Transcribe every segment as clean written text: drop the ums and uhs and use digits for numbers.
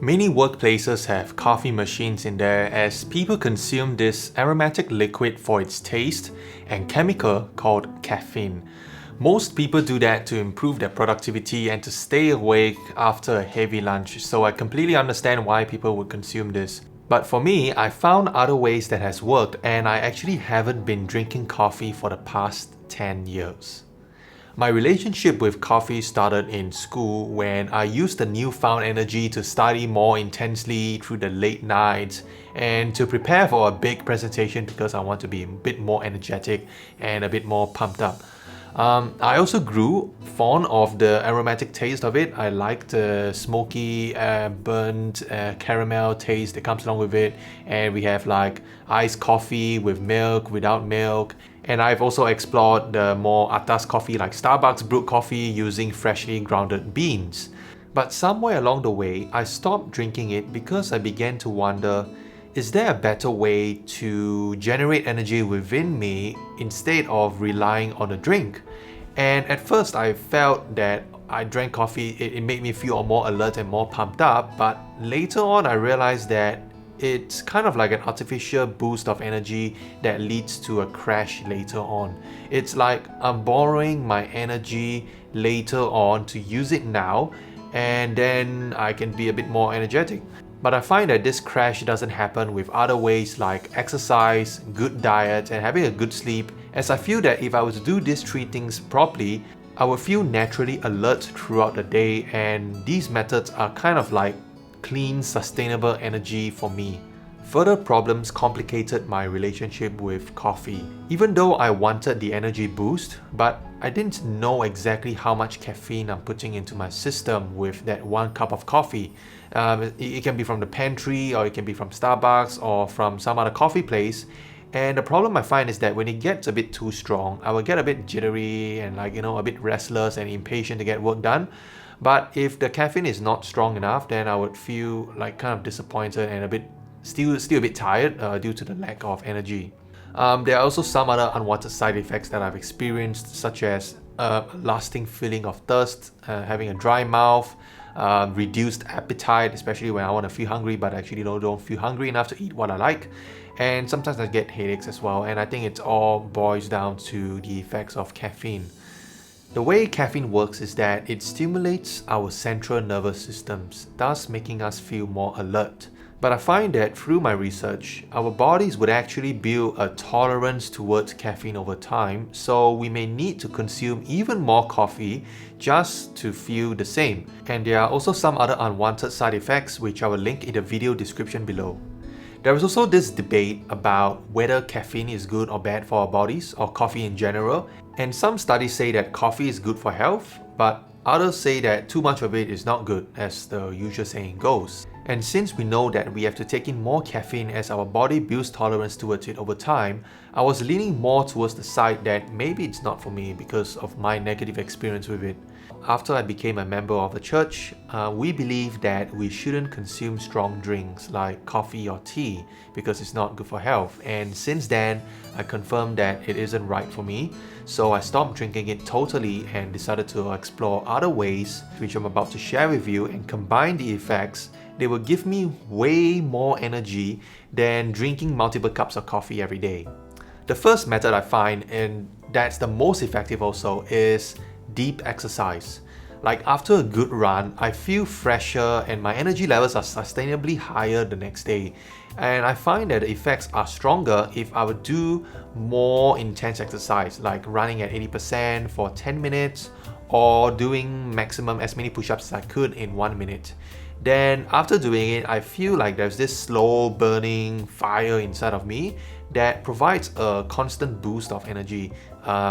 Many workplaces have coffee machines in there as people consume this aromatic liquid for its taste and chemical called caffeine. Most people do that to improve their productivity and to stay awake after a heavy lunch, so I completely understand why people would consume this. But for me, I found other ways that has worked, and I actually haven't been drinking coffee for the past 10 years. My relationship with coffee started in school when I used the newfound energy to study more intensely through the late nights and to prepare for a big presentation because I want to be a bit more energetic and a bit more pumped up. I also grew fond of the aromatic taste of it. I like the smoky, burnt caramel taste that comes along with it. And we have like iced coffee with milk, without milk. And I've also explored the more atas coffee like Starbucks brewed coffee using freshly grounded beans. But somewhere along the way, I stopped drinking it because I began to wonder, is there a better way to generate energy within me instead of relying on a drink? And at first I felt that I drank coffee, it made me feel more alert and more pumped up, but later on I realized that it's kind of like an artificial boost of energy that leads to a crash later on. It's like I'm borrowing my energy later on to use it now, and then I can be a bit more energetic. But I find that this crash doesn't happen with other ways like exercise, good diet, and having a good sleep, as I feel that if I was to do these three things properly, I would feel naturally alert throughout the day, and these methods are kind of like clean, sustainable energy for me. Further problems complicated my relationship with coffee. Even though I wanted the energy boost, but I didn't know exactly how much caffeine I'm putting into my system with that one cup of coffee. It can be from the pantry, or it can be from Starbucks, or from some other coffee place. And the problem I find is that when it gets a bit too strong, I will get a bit jittery and a bit restless and impatient to get work done. But if the caffeine is not strong enough, then I would feel like kind of disappointed and a bit still a bit tired due to the lack of energy. There are also some other unwanted side effects that I've experienced, such as a lasting feeling of thirst, having a dry mouth, reduced appetite, especially when I want to feel hungry but actually don't feel hungry enough to eat what I like. And sometimes I get headaches as well, and I think it all boils down to the effects of caffeine. The way caffeine works is that it stimulates our central nervous systems, thus making us feel more alert. But I find that through my research, our bodies would actually build a tolerance towards caffeine over time, so we may need to consume even more coffee just to feel the same. And there are also some other unwanted side effects which I will link in the video description below. There is also this debate about whether caffeine is good or bad for our bodies, or coffee in general, and some studies say that coffee is good for health, but others say that too much of it is not good, as the usual saying goes. And since we know that we have to take in more caffeine as our body builds tolerance towards it over time, I was leaning more towards the side that maybe it's not for me because of my negative experience with it. After I became a member of a church, we believe that we shouldn't consume strong drinks like coffee or tea because it's not good for health. And since then, I confirmed that it isn't right for me. So I stopped drinking it totally and decided to explore other ways, which I'm about to share with you, and combine the effects. They will give me way more energy than drinking multiple cups of coffee every day. The first method I find, and that's the most effective also, is deep exercise. Like after a good run, I feel fresher and my energy levels are sustainably higher the next day. And I find that the effects are stronger if I would do more intense exercise, like running at 80% for 10 minutes or doing maximum as many push-ups as I could in 1 minute. Then after doing it, I feel like there's this slow burning fire inside of me that provides a constant boost of energy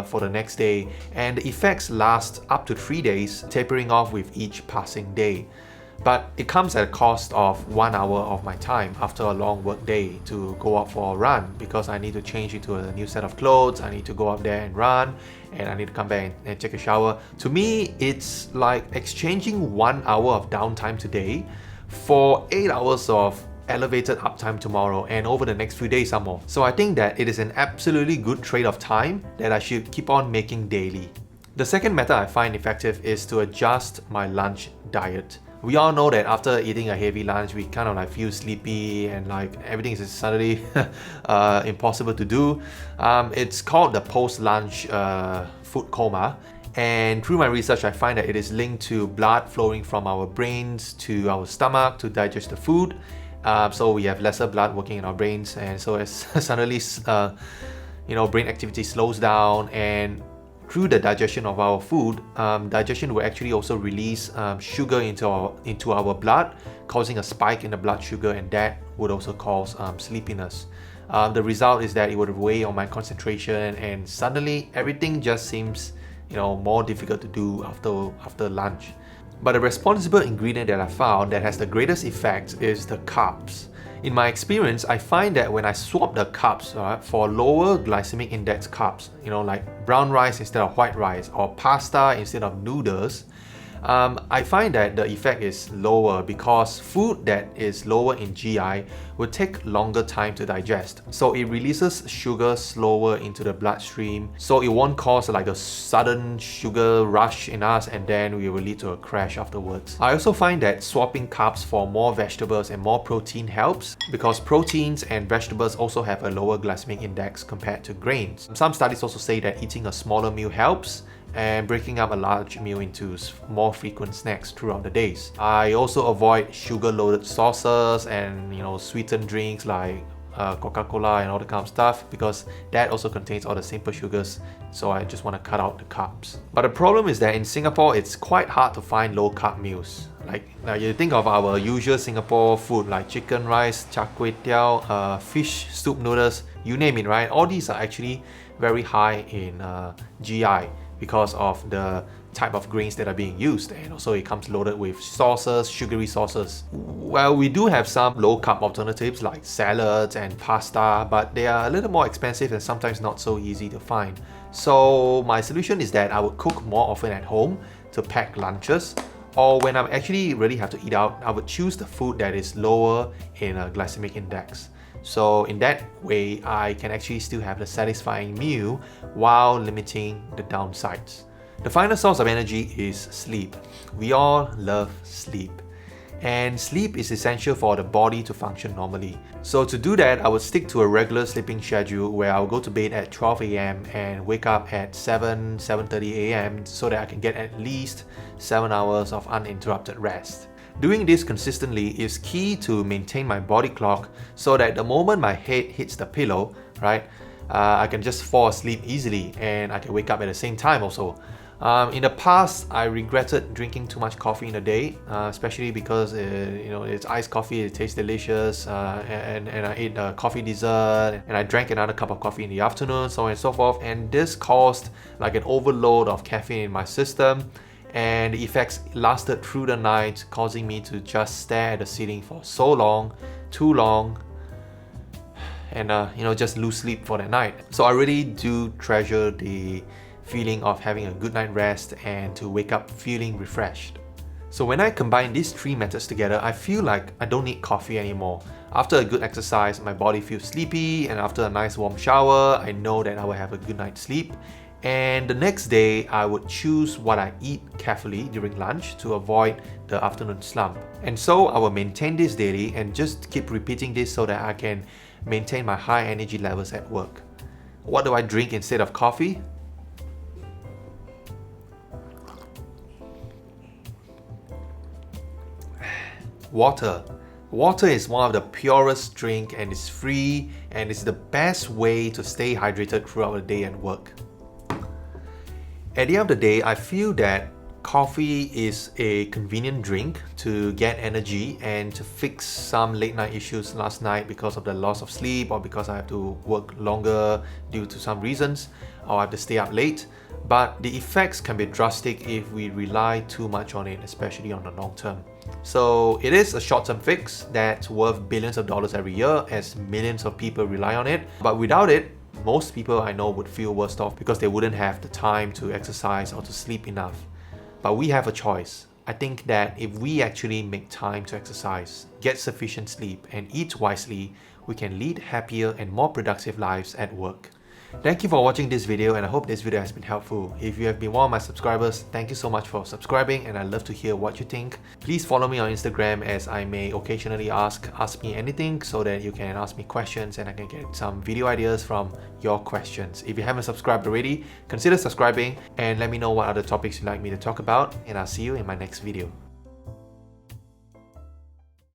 for the next day, and the effects last up to 3 days, tapering off with each passing day. But it comes at a cost of 1 hour of my time after a long work day to go out for a run, because I need to change into a new set of clothes, I need to go out there and run, and I need to come back and take a shower. To me, it's like exchanging 1 hour of downtime today for 8 hours of elevated uptime tomorrow and over the next few days some more. So I think that it is an absolutely good trade of time that I should keep on making daily. The second method I find effective is to adjust my lunch diet. We all know that after eating a heavy lunch, we kind of like feel sleepy and like everything is suddenly impossible to do. It's called the post-lunch food coma. And through my research, I find that it is linked to blood flowing from our brains to our stomach to digest the food. So we have lesser blood working in our brains, and so as suddenly, brain activity slows down, and through the digestion of our food, digestion will actually also release sugar into our blood, causing a spike in the blood sugar, and that would also cause sleepiness. The result is that it would weigh on my concentration, and suddenly everything just seems more difficult to do after lunch. But the responsible ingredient that I found that has the greatest effect is the carbs. In my experience, I find that when I swap the carbs for lower glycemic index carbs, like brown rice instead of white rice or pasta instead of noodles, I find that the effect is lower because food that is lower in GI will take longer time to digest. So it releases sugar slower into the bloodstream, so it won't cause like a sudden sugar rush in us and then we will lead to a crash afterwards. I also find that swapping carbs for more vegetables and more protein helps because proteins and vegetables also have a lower glycemic index compared to grains. Some studies also say that eating a smaller meal helps, and breaking up a large meal into more frequent snacks throughout the days. I also avoid sugar-loaded sauces and sweetened drinks like Coca-Cola and all the kind of stuff because that also contains all the simple sugars, so I just want to cut out the carbs. But the problem is that in Singapore, it's quite hard to find low-carb meals. Like you think of our usual Singapore food like chicken rice, char kway teow, fish soup noodles, you name it, right? All these are actually very high in GI because of the type of grains that are being used, and also it comes loaded with sauces, sugary sauces. Well, we do have some low-carb alternatives like salads and pasta, but they are a little more expensive and sometimes not so easy to find. So my solution is that I would cook more often at home to pack lunches, or when I actually really have to eat out, I would choose the food that is lower in a glycemic index. So in that way, I can actually still have the satisfying meal while limiting the downsides. The final source of energy is sleep. We all love sleep. And sleep is essential for the body to function normally. So to do that, I would stick to a regular sleeping schedule where I'll go to bed at 12 a.m. and wake up at 7:30 a.m. so that I can get at least 7 hours of uninterrupted rest. Doing this consistently is key to maintain my body clock so that the moment my head hits the pillow, right, I can just fall asleep easily and I can wake up at the same time also. In the past, I regretted drinking too much coffee in a day, especially because it's iced coffee, it tastes delicious, and I ate a coffee dessert, and I drank another cup of coffee in the afternoon, so on and so forth, and this caused like an overload of caffeine in my system, and the effects lasted through the night, causing me to just stare at the ceiling for so long, too long, and just lose sleep for that night. So I really do treasure the feeling of having a good night rest and to wake up feeling refreshed. So when I combine these three methods together, I feel like I don't need coffee anymore. After a good exercise, my body feels sleepy, and after a nice warm shower, I know that I will have a good night's sleep. And the next day, I would choose what I eat carefully during lunch to avoid the afternoon slump. And so I will maintain this daily and just keep repeating this so that I can maintain my high energy levels at work. What do I drink instead of coffee? Water. Water is one of the purest drink and it's free and it's the best way to stay hydrated throughout the day and work. At the end of the day, I feel that coffee is a convenient drink to get energy and to fix some late night issues last night because of the loss of sleep or because I have to work longer due to some reasons or I have to stay up late. But the effects can be drastic if we rely too much on it, especially on the long term. So it is a short-term fix that's worth billions of dollars every year as millions of people rely on it. But without it, most people I know would feel worse off because they wouldn't have the time to exercise or to sleep enough. But we have a choice. I think that if we actually make time to exercise, get sufficient sleep, and eat wisely, we can lead happier and more productive lives at work. Thank you for watching this video, and I hope this video has been helpful. If you have been one of my subscribers, thank you so much for subscribing, and I'd love to hear what you think. Please follow me on Instagram, as I may occasionally ask me anything, so that you can ask me questions and I can get some video ideas from your questions. If you haven't subscribed already, consider subscribing and let me know what other topics you'd like me to talk about, and I'll see you in my next video.